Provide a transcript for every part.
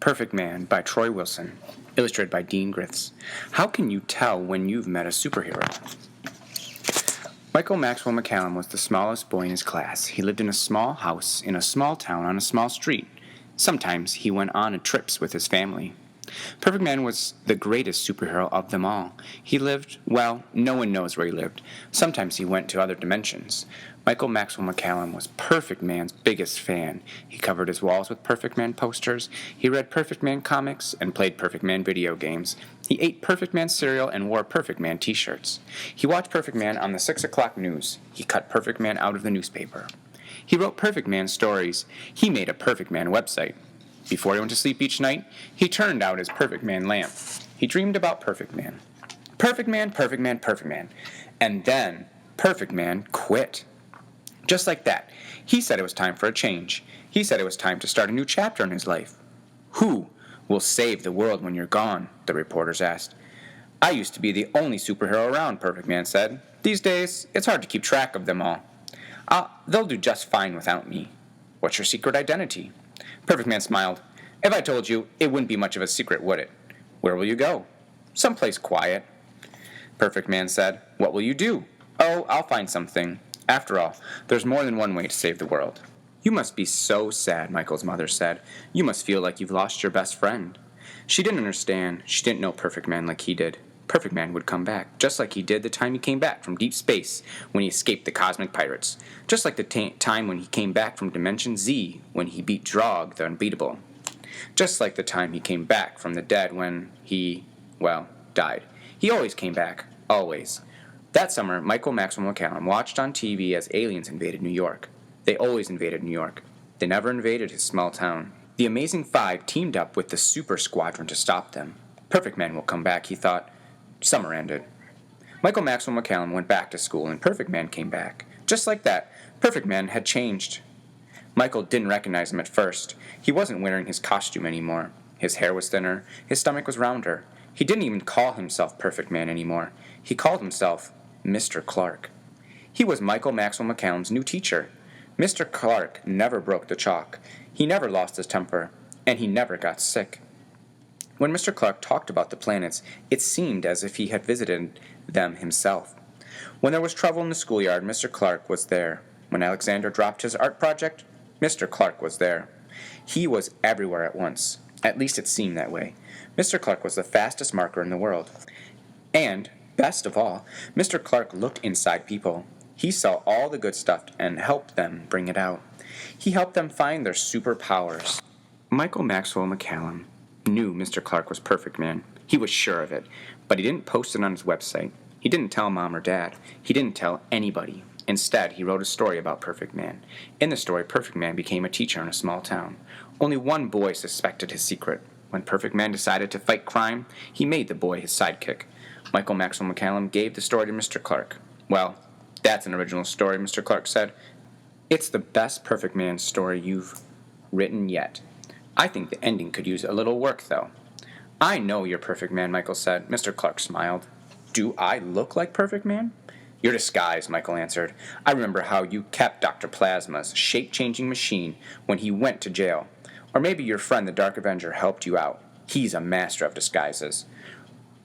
Perfect Man by Troy Wilson, illustrated by Dean Griffiths. How can you tell when you've met a superhero? Michael Maxwell McCallum was the smallest boy in his class. He lived in a small house in a small town on a small street. Sometimes he went on trips with his family. Perfect Man was the greatest superhero of them all. He lived, well, no one knows where he lived. Sometimes he went to other dimensions. Michael Maxwell McCallum was Perfect Man's biggest fan. He covered his walls with Perfect Man posters. He read Perfect Man comics and played Perfect Man video games. He ate Perfect Man cereal and wore Perfect Man t-shirts. He watched Perfect Man on the 6 o'clock news. He cut Perfect Man out of the newspaper. He wrote Perfect Man stories. He made a Perfect Man website. Before he went to sleep each night, he turned out his Perfect Man lamp. He dreamed about Perfect Man. Perfect Man, Perfect Man, Perfect Man. And then Perfect Man quit. Just like that, he said it was time for a change. He said it was time to start a new chapter in his life. Who will save the world when you're gone? The reporters asked. I used to be the only superhero around, Perfect Man said. These days, it's hard to keep track of them all. They'll do just fine without me. What's your secret identity? Perfect Man smiled. If I told you, it wouldn't be much of a secret, would it? Where will you go? Someplace quiet. Perfect Man said. What will you do? Oh, I'll find something. After all, there's more than one way to save the world. You must be so sad, Michael's mother said. You must feel like you've lost your best friend. She didn't understand. She didn't know Perfect Man like he did. Perfect Man would come back, just like he did the time he came back from deep space when he escaped the cosmic pirates. Just like the time when he came back from Dimension Z when he beat Drog the Unbeatable. Just like the time he came back from the dead when he, well, died. He always came back. Always. That summer, Michael Maxwell McCallum watched on TV as aliens invaded New York. They always invaded New York. They never invaded his small town. The Amazing Five teamed up with the Super Squadron to stop them. Perfect Man will come back, he thought. Summer ended. Michael Maxwell McCallum went back to school, and Perfect Man came back. Just like that, Perfect Man had changed. Michael didn't recognize him at first. He wasn't wearing his costume anymore. His hair was thinner. His stomach was rounder. He didn't even call himself Perfect Man anymore. He called himself Mr. Clark. He was Michael Maxwell McCallum's new teacher. Mr. Clark never broke the chalk. He never lost his temper. And he never got sick. When Mr. Clark talked about the planets, it seemed as if he had visited them himself. When there was trouble in the schoolyard, Mr. Clark was there. When Alexander dropped his art project, Mr. Clark was there. He was everywhere at once. At least it seemed that way. Mr. Clark was the fastest marker in the world. And, best of all, Mr. Clark looked inside people. He saw all the good stuff and helped them bring it out. He helped them find their superpowers. Michael Maxwell McCallum knew Mr. Clark was Perfect Man. He was sure of it, but he didn't post it on his website. He didn't tell Mom or Dad. He didn't tell anybody. Instead, he wrote a story about Perfect Man. In the story, Perfect Man became a teacher in a small town. Only one boy suspected his secret. When Perfect Man decided to fight crime, he made the boy his sidekick. Michael Maxwell McCallum gave the story to Mr. Clark. Well, that's an original story, Mr. Clark said. It's the best Perfect Man story you've written yet. I think the ending could use a little work, though. I know you're Perfect Man, Michael said. Mr. Clark smiled. Do I look like Perfect Man? Your disguise, Michael answered. I remember how you kept Dr. Plasma's shape-changing machine when he went to jail. Or maybe your friend the Dark Avenger helped you out. He's a master of disguises.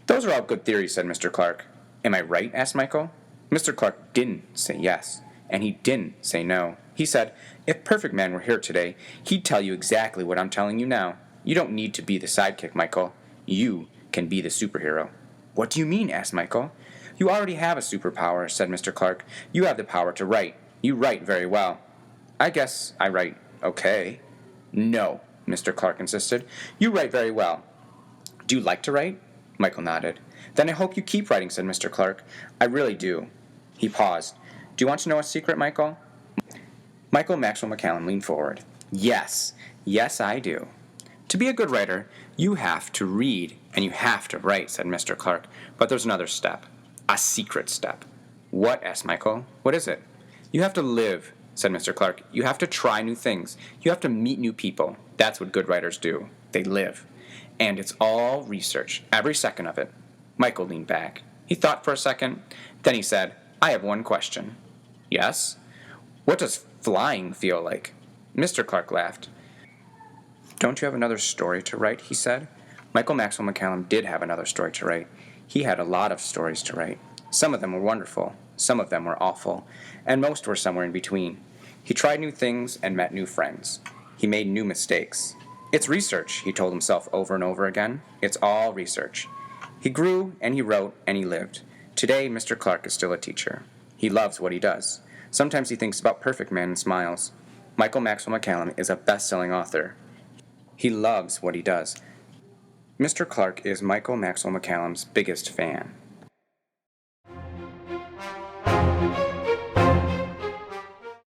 Those are all good theories, said Mr. Clark. Am I right? Asked Michael. Mr. Clark didn't say yes, and he didn't say no. He said, if Perfect Man were here today, he'd tell you exactly what I'm telling you now. You don't need to be the sidekick, Michael. You can be the superhero. What do you mean? Asked Michael. You already have a superpower, said Mr. Clark. You have the power to write. You write very well. I guess I write okay. No, Mr. Clark insisted. You write very well. Do you like to write? Michael nodded. Then I hope you keep writing, said Mr. Clark. I really do. He paused. Do you want to know a secret, Michael? Michael Maxwell McCallum leaned forward. Yes, I do. To be a good writer, you have to read and you have to write, said Mr. Clark. But there's another step. A secret step. What? Asked Michael. What is it? You have to live, said Mr. Clark. You have to try new things. You have to meet new people. That's what good writers do. They live. And it's all research, every second of it. Michael leaned back. He thought for a second. Then he said, I have one question. Yes? What does flying feel like? Mr. Clark laughed. Don't you have another story to write? He said. Michael Maxwell McCallum did have another story to write. He had a lot of stories to write. Some of them were wonderful, some of them were awful, and most were somewhere in between. He tried new things and met new friends. He made new mistakes. It's research, he told himself over and over again. It's all research. He grew, and he wrote, and he lived. Today, Mr. Clark is still a teacher. He loves what he does. Sometimes he thinks about Perfect Man and smiles. Michael Maxwell McCallum is a best-selling author. He loves what he does. Mr. Clark is Michael Maxwell McCallum's biggest fan.